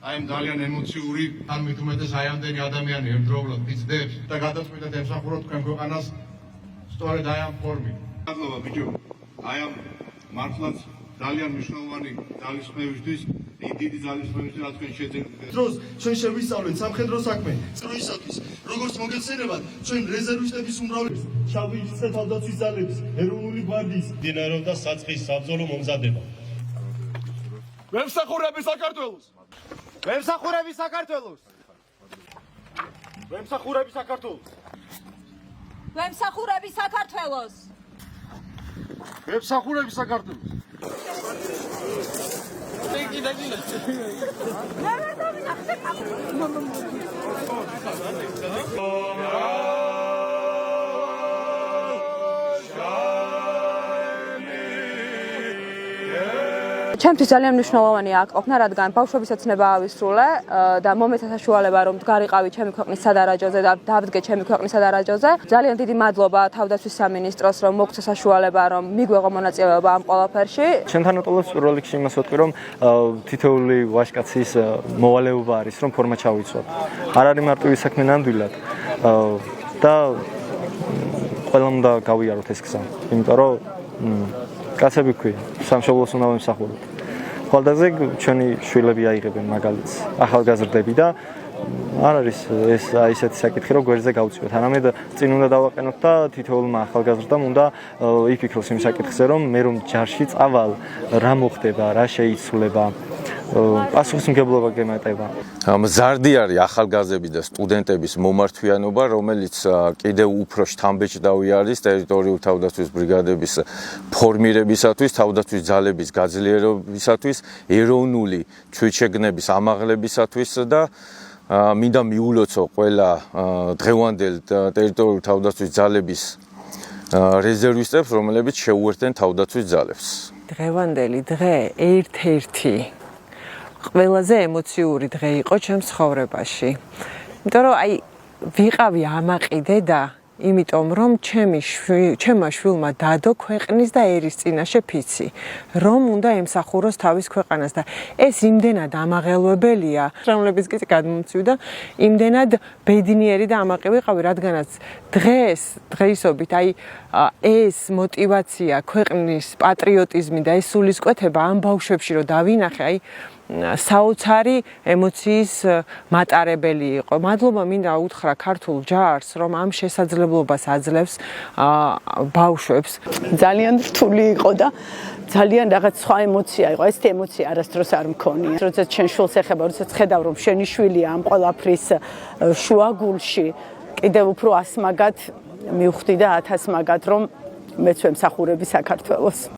აი ამ ძალიან ემოციური, ან მით უმეტეს აი ამდენი ადამიანი ერთდროულად იზრდებს და გადაწყვიტეთ ემსახუროთ თქვენ ქვეყანას სწორედ აი ამ ფორმით. მადლობა ბიჭო. აი ამ მართლაც ძალიან მნიშვნელოვანი ძალისხმევისთვის, დიდი ძალისხმევისთვის რაც თქვენ შეძენთ. დროს ჩვენ შევისწავლეთ სამხედრო საქმე, წროისათვის, როგორც მოგეხსენებათ, ჩვენ რეზერვისტების უმრავლესობას, შავი თავდაცვის ძალების, ეროვნული გვარდიის, დინარობდა საწყის საბრძოლო მომზადება. ვემსახურები საქართველოს! ვემსახურები საქართველოს! ვემსახურები საქართველოს! ვემსახურები საქართველოს! ვემსახურები საქართველოს! ჩემთვის ძალიან მნიშვნელოვანია აქ ყოფნა, რადგან ბავშვობისაც ნება ავისრულე და მომეცა საშუალება რომ დგარიყავი ჩემი ქვეყნის სადარაჯოზე და დავდგე ჩემი ქვეყნის სადარაჯოზე. ძალიან დიდი მადლობა თავდაცვის სამინისტროს, რომ მოგცა საშუალება რომ მიგვეღო მონაწილეობა ამ ყველაფერში. ჩემთან უტოლებს პირველ რიგში იმას ვეთქვი, რომ თითოეული ვაჟკაცის მოვალეობა არის, რომ ფორმა ჩავიცვათ. არ არის მარტივი საქმე ნამდვილად და ყველამ უნდა გავიაროთ ეს გზა, იმიტომ რომ კაცები ქვია, სამშობლოს უნდა ვემსახუროთ. ხოლდაზე ჩვენი შვილები აიღებენ მაგალითს, ახალგაზრდები და არ არის ეს ისეთი საკითხი, რომ გვერდზე გავწიოთ. არამედ წინ უნდა დავაყენოთ და თითოეულმა ახალგაზრდამ უნდა იფიქროს იმ საკითხზე, რომ მე რომ ჯარში წავალ, რა მოხდება, რა შეიცვლება, პასუხისმგებლობა გემატება. მზარდი არის ახალგაზრდების და სტუდენტების მომართვიანობა, რომელიც კიდევ უფრო შთამბეჭდავი არის ტერიტორიული თავდაცვის ბრიგადების ფორმირებისათვის, თავდაცვის ძალების გაძლიერებისათვის, ეროვნული თვითშეგნების ამაღლებისათვის და მინდა მიულოცო ყველა დღევანდელ ტერიტორიული თავდაცვის ძალების რეზერვისტებს, რომლებიც შეუერთდნენ თავდაცვის ძალებს. დღევანდელი დღე ერთ-ერთი ყველაზე ემოციური დღე იყო ჩემს ცხოვრებაში. იმიტომ რომ აი ვიყავი ამაყიდე და იმიტომ რომ ჩემმა შვილმა დადო ქვეყნის და ერის წინაშე ფიცი, რომ უნდა ემსახუროს თავის ქვეყანას და ეს იმდენად ამაღელვებელია, რომლებიც კი გადმომცივდა, იმდენად ბედნიერი და ამაყი ვიყავი, რადგანაც დღეისობით აი ეს мотиваცია, ქვეყნის პატრიოტიზმი და ეს სულისკვეთება ამ ბავშვებში რომ დავინახე, აი საოცარი ემოციის მატარებელი იყო. მადლობა მინდა უთხრა ქართულ ჯარს, რომ ამ შესაძლებლობას აძლევს ბავშვებს. ძალიან რთული იყო და ძალიან რაღაც სხვა ემოცია იყო. ესეთი ემოცია არასდროს არ მქონია. როდესაც შენ შვილს ეხება, როდესაც ხედავ რომ შენი შვილია ამ ყველაფრის შუაგულში, კიდევ უფრო ასმაგად მივხვდი და 1000 მაგად რომ მეც ვემსახურები საქართველოს.